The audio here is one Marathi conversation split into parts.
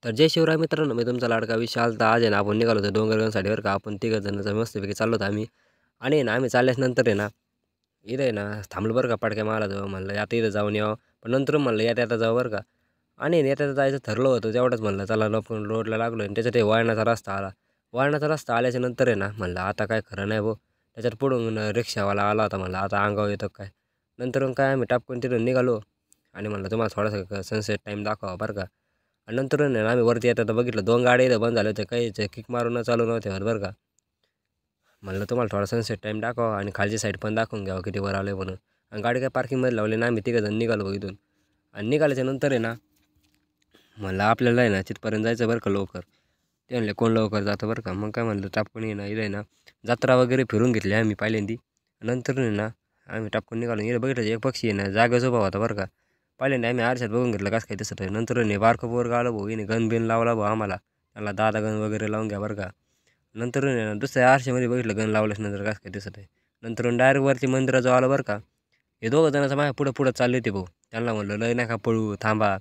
तर जय शिवराय मित्रांनो, मी तुमचा लाडका विशाल. तर आज आहे ना आपण निघालो होतो डोंगरगडसाठी बरं का. आपण तिघं जण मस्तपैकी चाललो होतो आम्ही. आणि आहे ना आम्ही चालल्यानंतर आहे ना इथं आहे ना थांबलो बरं का पडक्या माला जाऊ म्हणलं आता इथं जाऊन यावं. पण नंतर म्हणलं येता येता जाऊ बरं का. आणि येता येता जायचं ठरलं होतं तेवढंच म्हणलं चला लपून रोडला लागलो आणि त्याच्यात वळणाचा रस्ता आला. वळणाचा रस्ता आल्याच्या नंतर आहे ना म्हणलं आता काय खरं नाही भाऊ. त्याच्यात पुढून रिक्षावाला आला होता. म्हणलं आता अंगावर येतं काय. नंतर मग काय आम्ही टापकून तिथून निघालो. आणि म्हणलं तुम्हाला थोडासा सनसेट टाईम दाखवा बरं का. आणि नंतर आहे ना आम्ही वरती येतात बघितलं 2 गाड्या इथं बंद झाल्या होत्या. काही किक मारून चालू नव्हत्या बरं का. म्हणलं तुम्हाला थोडा सनसेट टाईम दाखवा आणि खालची साईड पण दाखवून घ्यावं किती वर आलो आहे म्हणून. आणि गाडी काय पार्किंगमध्ये लावली ना आम्ही तिघंजण निघालो इथून. आणि निघाल्याच्या नंतर आहे ना म्हणलं आपल्याला आहे ना तिथपर्यंत जायचं बरं का लवकर. ते म्हणले कोण लवकर जातं बरं का. मग काय म्हणलं टापकून आहे ना इथं आहे ना जत्रा वगैरे फिरून घेतली आम्ही पहिल्यांदी. नंतर आहे ना आम्ही टापकून निघालो. इथं बघितलं एक पक्षी आहे ना जागेच उभा होता बरं का. पहिल्यांदा आम्ही आरशात बघून घेतलं कसं काय दिसत आहे. नंतर नाही बारकं पोरगं आलं भाऊ हिने गन बिन लावला भाऊ आम्हाला. त्याला दादा गन वगैरे लावून घ्या बरं का. नंतर नाही ना दुसऱ्या आरशामध्ये बघितलं गन लावल्याच नंतर कसं काय दिसत आहे. नंतर डायरेक्ट वरती मंदिराजवळ आलं बरं का. हे दोघं जणांचं माझ्या पुढं पुढं चालले होते भाऊ. त्यांना म्हणलं लय नका पळू थांबा.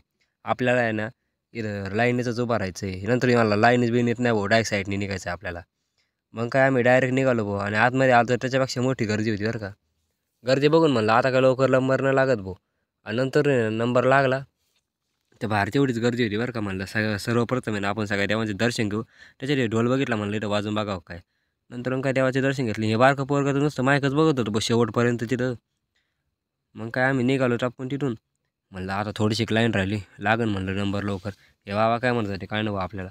आपल्याला आहे ना इथं लाईनीचंच उभं राहायचं आहे. नंतर मला लाईनीच बिन येत नाही भाऊ डायरेक्ट साईडने निघायचं आहे आपल्याला. मग काय आम्ही डायरेक्ट निघालो भाऊ आणि आतमध्ये आलो तर त्याच्यापेक्षा मोठी गर्दी होती बरं का. गर्दी बघून म्हणलं आता काय लवकर नंबर नाही लागत भाऊ. आणि नंतर नंबर लागला. तर बाहेर तेवढीच गर्दी होती बरं का. म्हणलं सर्वप्रथम आहे ना आपण सगळ्या देवांचे दर्शन घेऊ. त्याच्यात ढोल बघितला म्हणलं इथं वाजून बघावं काय. नंतर मग काय देवाचे दर्शन घेतले. हे बारकं पोरगं तर नुसतं मायकच बघत होतं शेवटपर्यंत तिथं. मग काय आम्ही निघालो टापून तिथून. म्हणलं आता थोडीशी लाईन राहिली लागन म्हणलं नंबर लवकर. हे बाबा काय म्हणत होते काय नको आपल्याला.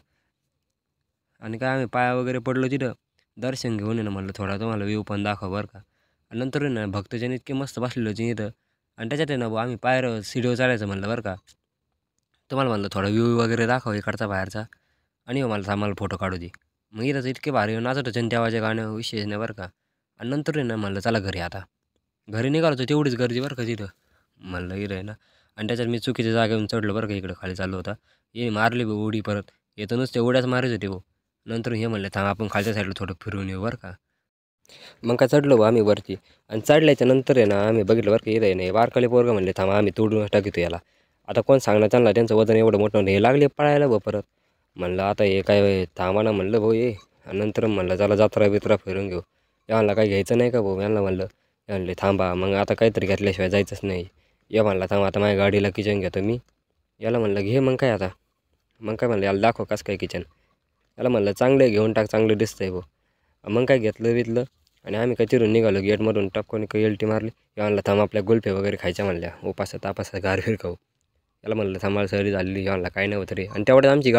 आणि काय आम्ही पाया वगैरे पडलो तिथं. दर्शन घेऊन ना म्हणलं थोडा तुम्हाला व्ह्यू पण दाखवा बरं का. आणि नंतर ना भक्तजन इतके मस्त बसलेलो होते इथं. आणि त्याच्यात आहे ना भाऊ आम्ही पायऱ्यावर सीडीवर चढायचं म्हणलं बरं का. तुम्हाला म्हणलं थोडा व्ह्यू वगैरे दाखव इकडचा बाहेरचा. आणि मला आम्हाला फोटो काढू दे. मग इथंच इतके भारी नाचत होते देवाच्या गाणं विशेष नाही बरं का. आणि नंतर आहे ना म्हणलं चला घरी आता. घरी निघालो तर तेवढीच गर्दी बरं का तिथं. म्हणलं इथं आहे ना. आणि त्याच्यात मी चुकीच्या जागेवरून चढलो बरं का इकडं खाली चाललो होता. ये मारली भाऊ उडी परत. येतं नुसते उड्याच मारत होते भाऊ. नंतर हे म्हणलं थांब आपण खालच्या साईडला थोडं फिरून येऊ बरं का. मग काय चढलो आम्ही वरती. आणि चढल्याच्या नंतर आहे ना आम्ही बघितलं बरं का इथं आहे नाही बारकाले पोरगं म्हणले थांबा आम्ही तोडून टाकतो याला. आता कोण सांगणार त्यांना त्यांचं वजन एवढं मोठं हे लागले पळायला भाऊ परत. म्हणलं आता हे काय थांबा ना म्हणलं भाऊ ये. आणि नंतर म्हणलं चला जत्रा बित्रा फिरून घेऊ. यांना काय घ्यायचं नाही का भाऊ यांना म्हणलं. म्हणले थांबा मग आता काहीतरी घेतल्याशिवाय जायचंच नाही. या म्हणला थांबा आता माझ्या गाडीला किचन घेतो मी. याला म्हणलं घे मग काय आता. मग काय म्हणलं याला दाखव कसं काय किचन. याला म्हणलं चांगलं घेऊन टाक चांगलं दिसतंय भाऊ. मग काय घेतलं बितलं. आणि आम्ही काय चिरून निघालो गेटमधून टपकोनी काही एलटी मारली. म्हणलं थांब आपल्या गुल्फे वगैरे खायच्या म्हणल्या उपासा तापासा गार फिर खाऊ. याला म्हणलं थांबायला सरी झालेली म्हणला काय नाही होत रे. आणि तेवढ्यात आमची